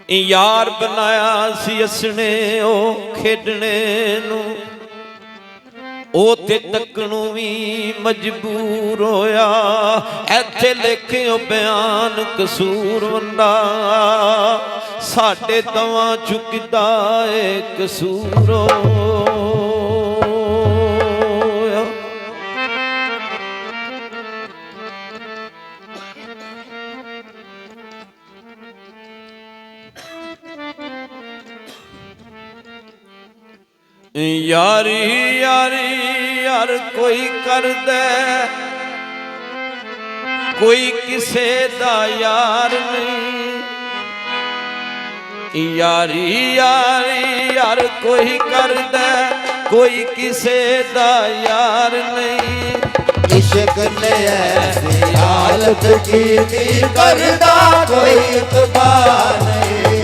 यार बनाया सी असने ओ खेडने नू, ओ ते तकनू भी मजबूर होया। ऐथे लिखियो बयान कसूर वंदा, साडे तवां चुकदा ए कसूर यारी यारी यार कोई कर दे, कोई किसे दा यार नहीं। यारी यारी यार कोई कर दे, कोई किसे दा यार नहीं। इश्क ने ऐसी हालत की करदा कोई इतबार नहीं।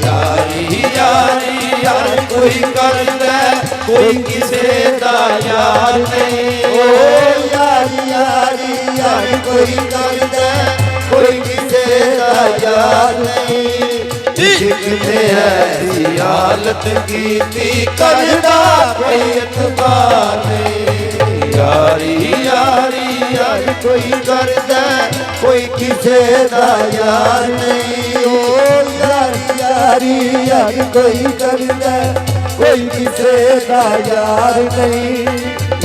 यारी यारी यार कोई कर दे, कोई किसे दा यार नहीं। ओ यारी यारी यार कोई कर दे, कोई किसे दा यार नहीं। इश्क ने ऐसी हालत की करदा कोई इतबार नहीं। यारी यारी यार कोई कर दे, कोई किसे दा यार नहीं। ओ यारी यारी यार कोई कर दे, कोई किसे दा यार नहीं।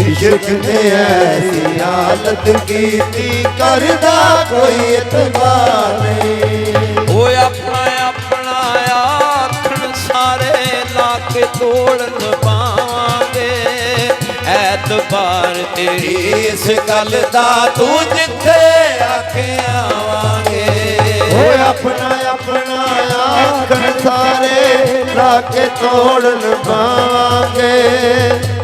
इश्क ने ऐसी हालत की करदा कोई इतबार नहीं। ओ अपना अपना आखण सारे लाके तोड़न पावांगे। ऐतबार तेरी इस गल दा तू जिथे आखे आवांगे। ओ अपना अपना आखण सारे लाके तोड़न पावांगे।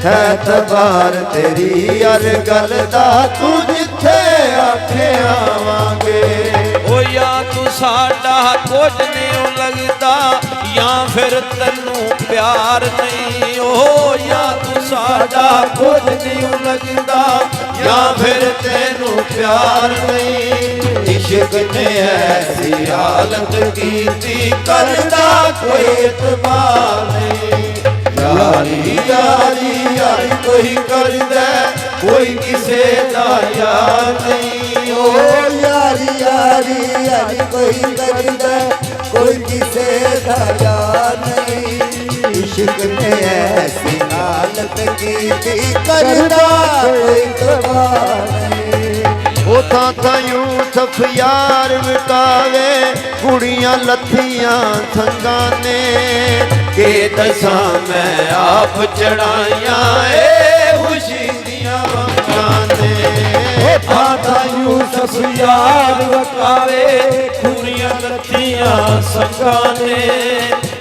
ऐतबार तेरी हर गल दा तू जिथे आखे आवांगे। ओ या तू साडा कुछ नहीं लगदा, या फिर तन्नू प्यार नहीं। ओ या तू साडा कुछ नहीं लगदा, या फिर तैनू प्यार नहीं। इश्क ने ऐसी हालत की करदा कोई इतबार नहीं। यारी यारी यारी कोई कर दे, कोई किसे दा यार नहीं। ओ यारी यारी यारी कोई कर दे, कोई किसे दा यार नहीं। इश्क ने ऐसी हालत की करदा कोई इतबार नहीं। ओ था यूसुफ यार विकावे, कुड़ियां लथियां संगाने। के दसां मैं आप चढ़ाइयां ए खुशी दियां वंगाने। था यूसुफ यार विकावे, कुड़ियां लथियां संगाने।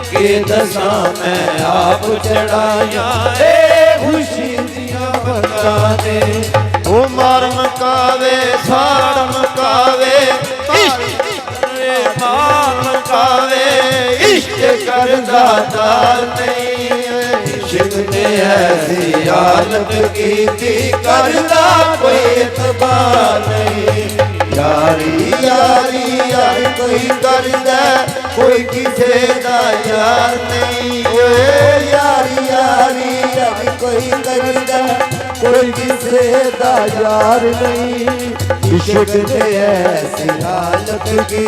के दसां मैं आप चढ़ाइयां ए खुशी दियां वंगाने। ओ मार मकावे साड़ मकावे, मार मकावे इश्क करदा दार नहीं। इश्क ने ऐसी हालत की करदा कोई इतबार नहीं। यारी यारी यार कोई कर दे, कोई किसे दा यार नहीं। ओ यारी यारी यार कोई कर दे, कोई किसे दा यार नहीं। इश्क ने ऐसी हालत की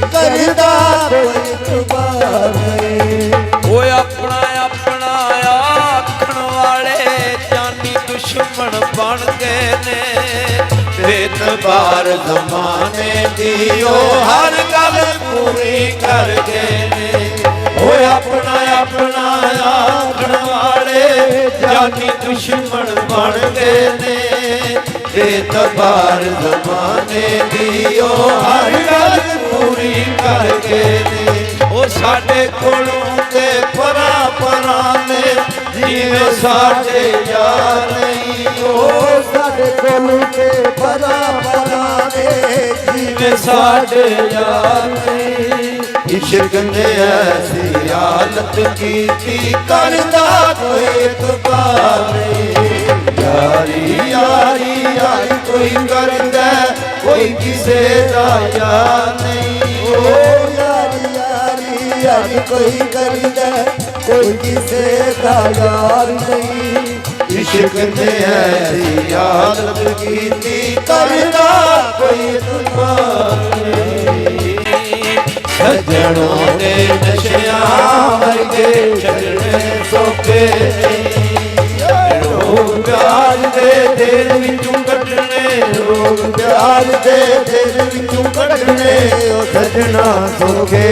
करदा कोई इतबार नहीं। ओ अपना अपना आखण वाले जानी दुश्मन बन गए ने। बेतबार ज़माने दी ओ हर गल पूरी कर गए ने। ओ अपना अपना आखण वाले जानी दुश्मन बन गए ने। बेतबार ज़माने दी ओ हर गल पूरी कर गए ने। ओ साडे कोलों ते परा परा ने, जिवें साडे यार नहीं। ओ साडे कोलों ते परा परा ने, जिवें साडे यार नहीं। इश्क ने ऐसी हालत की करदा कोई इतबार नहीं। यारी यारी यारी कोई कर दे, कोई किसे दा यार नहीं। ओ यारी यारी यार कोई करदा कोई किसे दा यार नहीं इश्क ने ऐसी आदत कीती करदा कोई तुम्हारी सजनों दे नशियां वर्गे चलने सौखे रोग प्यार दे दिल विचों कटने रोग प्यार दे दिल विचों कटने ओ सजना सौखे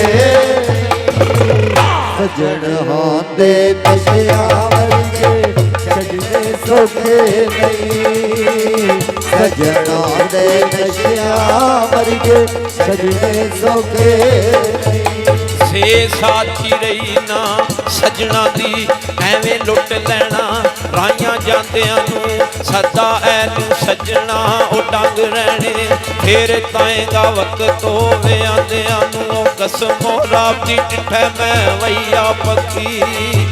सजन होंदे नशियां वर्गे सजने सौखे नहीं सजना दे नशियां वर्गे सजने सौखे ਸੇ ਸਾਥੀ ਰਹੀ ਨਾ ਸਜਣਾ ਦੀ ਐਵੇਂ ਲੁੱਟ ਲੈਣਾ ਰਾਈਆਂ ਜਾਂਦਿਆਂ ਨੂੰ ਸਦਾ ਐ ਨੂੰ ਸਜਣਾ ਉਹ ਡੰਗ ਰਹਿਣੇ ਫੇਰ ਤਾਏਗਾ ਵਕਤ ਹੋਵੇ ਆਂਦਿਆਂ ਨੂੰ ਉਹ ਕਸਮੋ ਰੱਬ ਦੀ ਡਿਠੈ ਮੈਂ ਵਈਆ ਪੱਕੀ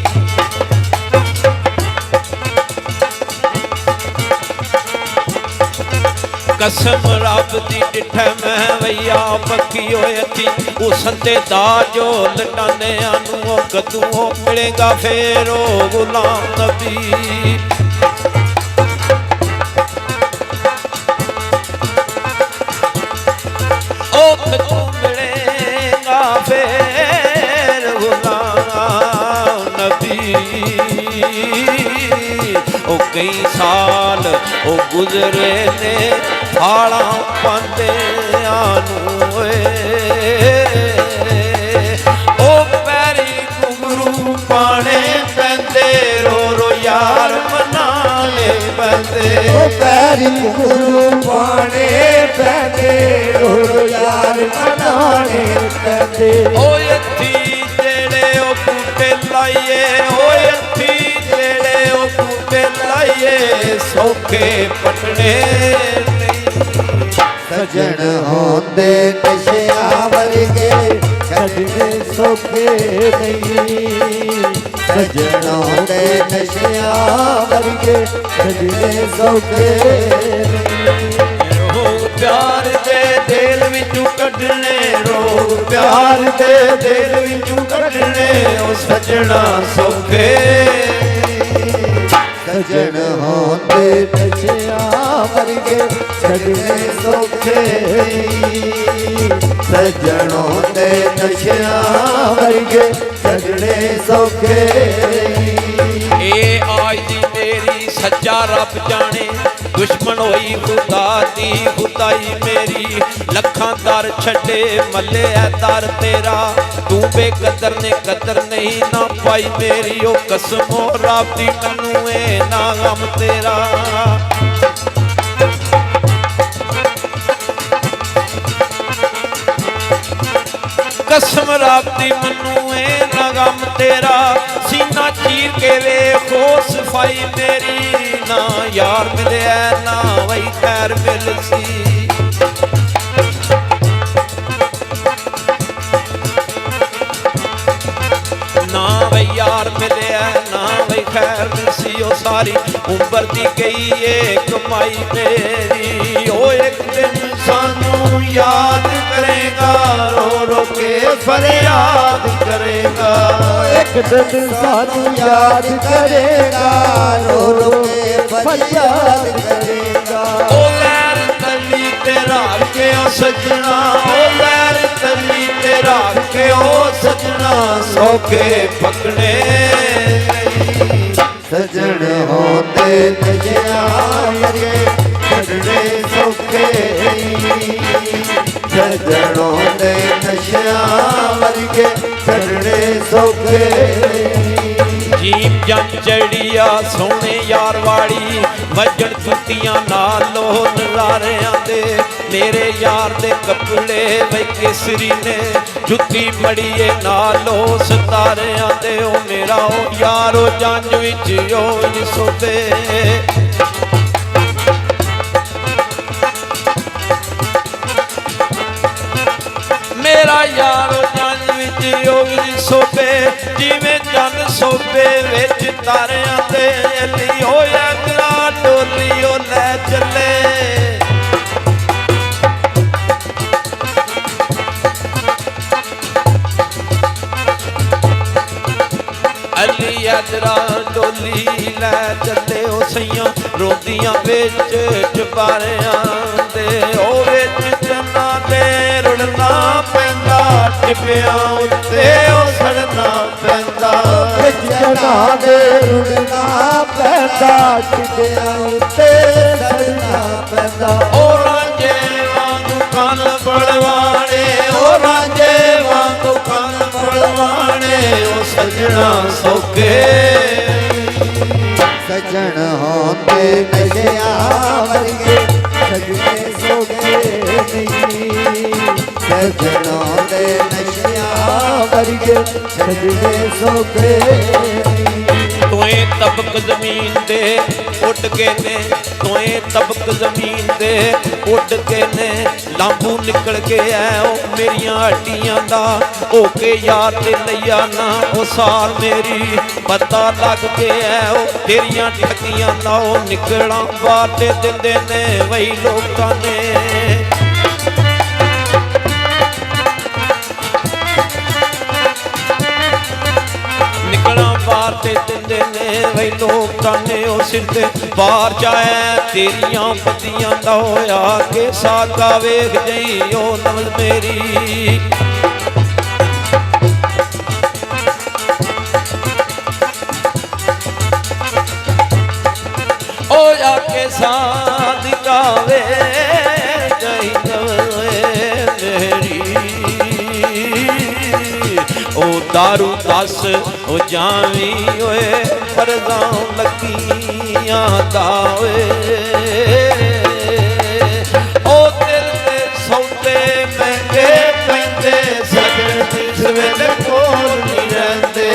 कसम रब दी डिठै मैं वैया पक्की होए थी उसते दा जो लटाने आनू कदू मिलेगा फेर ओ गुलाम नबी ओ कदू मिलेगा फेर गुलाम नबी ओ कई साल ओ गुजरे ने फाड़ा पांदियां नूं ओ पैरी घुंघरू पाने पैंदे रो रो यार मनाने पैंदे ओ पैरी घुंघरू पाने पैंदे रो रो यार मनाने पैंदे ओ अथी जेड़े ओ बूटे लाइए ओ अथी जेड़े ओ बूटे लाइए सौखे पटने सजन होंदे नशियां वर्गे छड्डने सौखे नहीं सजन होंदे नशियां वर्गे छड्डने सौखे रोग प्यार दे दिल विचों कढने रोग प्यार दे दिल विचों कढने ओ सजना सौखे सजन होंदे नशियां वर्गे छड्डने सौखे सजनों दे नशियां वर्गे छड्डने सौखे ए आज दी मेरी सच्चा रब जाने दुश्मन होई खुदा दी खुदाई मेरी लखां दर छड्डे मल्ले ऐ दर तेरा तू बेकदर ने कदर नहीं ना पाई मेरी ओ कसमो रब दी मैनू ए ना गम तेरा कसम रब दी मैनू ए ना गम तेरा सीना चीर के वेखो सफाई मेरी ना यार मिले ना वही खैर मिल सी ना वही यार मिले ना वही खैर मिल सी ओ सारी उम्र दी गई है कमाई मेरी ओ एक दिन सानू याद करेगा रो रो के फरियाद करेगा एक दिन सानू याद करेगा रो रो के फरियाद करेगा ओ लैर तली तेरा के ओ सजना ओ लैर तली तेरा के ओ सजना सौखे पकड़े सजन होंदे नशियां वर्गे छड्डने सौखे सजनों दे नशियां वर्गे छड्डने सौखे जीप जम जड़िया सोने यार वाली वजन जुतियां नालो नज़ारियां दे मेरे यार दे कपड़े वे केसरी ने जुती मड़िए नालो सितारियां दे ओ मेरा ओ यारो जंज विच ओ सोते मेरा यारो जंज विच ओ सोपे जिवें जन सोपे विच तारियां ते अली होया गला डोली ओ लै चले ਯਾਦਰਾ ਡੋਲੀ ਲੈ ਚੱਲੇ ਉਹ ਸਈਆਂ ਰੋਂਦੀਆਂ ਵਿੱਚ ਚੁਬਾਰਿਆਂ ਦੇ ਉਹ ਵਿੱਚ ਚੰਨਾ ਦੇ ਰੁੜਨਾ ਪੈਂਦਾ ਟਿੱਬਿਆਂ ਉੱਤੇ ਉਹ ਸੜਨਾ ਪੈਂਦਾ ਜਨਾ ਦੇ ਰੁੜਨਾ ਪੈਂਦਾ ਟਿੱਬਿਆਂ ਉੱਤੇ ਸੜਨਾ ਪੈਂਦਾ ਉਹ ਰਾਂਝੇ ਵਾਂਗੂ ਕੰਨ ਬਲਵਾਣੇ ਉਹ ਰਾਂਝੇ ਵਾਂਗੂ ਕੰਨ ਬਲਵਾਣੇ ਉਹ ਸਜਣਾ ਸੌਕੇ ਸਜਣ ਹੋਂਦੇ ਨਸ਼ਿਆਂ ਵਰਗੇ ਸਜਣੇ ਸੋਗੇ ਨਹੀਂ ਸਜਣ ਹੋਂਦੇ ਨਸ਼ਿਆਂ ਵਰਗੇ ਸਜਣੇ ਸੋਗੇ ਨਹੀਂ ਤੋਏ ਤਬਕ ਜ਼ਮੀਨ ਦੇ ਉੱਡ ਕੇ ਨੇ ਤੋਏ ਤਬਕ ਜ਼ਮੀਨ ਦੇ ਉੱਡ ਕੇ ਨੇ ਲਾਂਬੂ ਨਿਕਲ ਕੇ ਐ ਉਹ ਮੇਰੀਆਂ ਹੱਡੀਆਂ ਦਾ ਹੋ ਕੇ ਯਾਰ ਤੇ ਲਈਆ ਨਾ ਉਹ ਸਾਰ ਮੇਰੀ ਪਤਾ ਲੱਗ ਕੇ ਐ ਉਹ ਤੇਰੀਆਂ ਠੱਗੀਆਂ ਨਾ ਉਹ ਨਿਕਲਾਂ ਬਾਹਰ ਤੇ ਦਿੰਦੇ ਨੇ ਵਈ ਲੋਕਾਂ ਨੇ ਨਿਕਲਾਂ ਬਾਹਰ ਤੇ ਦਿੰਦੇ ਨੇ ਵਈ ਲੋਕਾਂ ਨੇ ਉਹ ਸਿਰ ਤੇ ਬਾਹਰ ਜਾਏ ਤੇਰੀਆਂ ਬੱਦੀਆਂ ਦਾ ਹੋਇਆ ਕਿ ਸਾਗਾ ਵੇਖ ਜਈ ਉਹ ਨਵਲ ਮੇਰੀ ਉਹ ਆ ਕੇ ਸਾਧਿਕਾ ਵੇ ਜਈ ਨਵਲ ਮੇਰੀ ਉਹ ਦਾਰੂ ਦਸ ਉਹ ਜਾਵੀਂ ਓਏ ਪਰਦਾਂ ਲੱਗੀਆਂ ਦਾ ਓਏ ਉਹ ਦਿਲ ਦੇ ਸੌਦੇ ਮਹਿੰਗੇ ਪੈਂਦੇ ਸਜਣ ਜਿਸ ਵੇਲੇ ਕੋਲ ਨਹੀਂ ਰਹਿੰਦੇ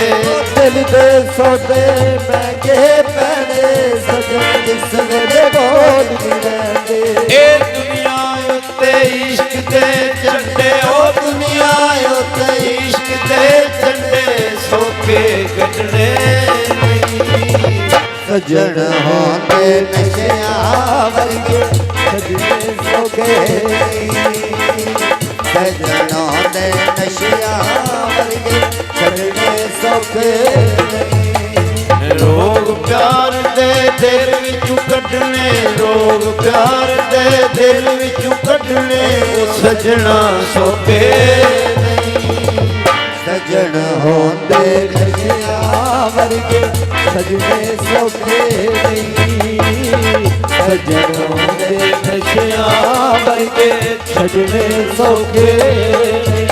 ਦਿਲ ਦੇ ਸੌਦੇ ਮਹਿੰਗੇ ਪੈਣੇ ਸਜਣ ਜਿਸ ਵੇਲੇ ਕੋਲ ਨਹੀਂ ਰਹਿੰਦੇ ਇਹ ਦੁਨੀਆ ਉੱਤੇ ਇਸ਼ਕ ਦੇ ਝੰਡੇ ਉਹ ਦੁਨੀਆ ਉੱਤੇ ਇਸ਼ਕ ਦੇ ਝੰਡੇ ਸੋਕੇ ਕੱਢਣੇ ਨਹੀਂ ਸਜਣ ਹੋਂਦੇ ਨਸ਼ਿਆਂ ਵਰਗੇ ਸਜਣੇ ਸੋਗੇ ਸਜਣ ਹੋਂਦੇ ਨਸ਼ਿਆਂ ਵਰਗੇ ਸਜਣੇ ਸੋਗੇ ਰੋਗ ਪਿਆਰ ਦੇ ਦਿਲ ਵਿੱਚੋਂ ਕੱਢਣੇ ਰੋਗ ਪਿਆਰ ਦੇ ਦਿਲ ਵਿੱਚੋਂ ਕੱਢਣੇ ਉਹ ਸਜਣਾ ਸੋਕੇ ਨਹੀਂ ਸਜਣ ਹੋਂਦੇ ਨਸ਼ਿਆਂ ਵਰਗੇ ਸਜਣੇ ਸੋਗੇ ਨਹੀਂ ਸਜਣ ਹੋਂਦੇ ਨਸ਼ਿਆਂ ਵਰਗੇ ਸਜਣੇ ਸੋਗੇ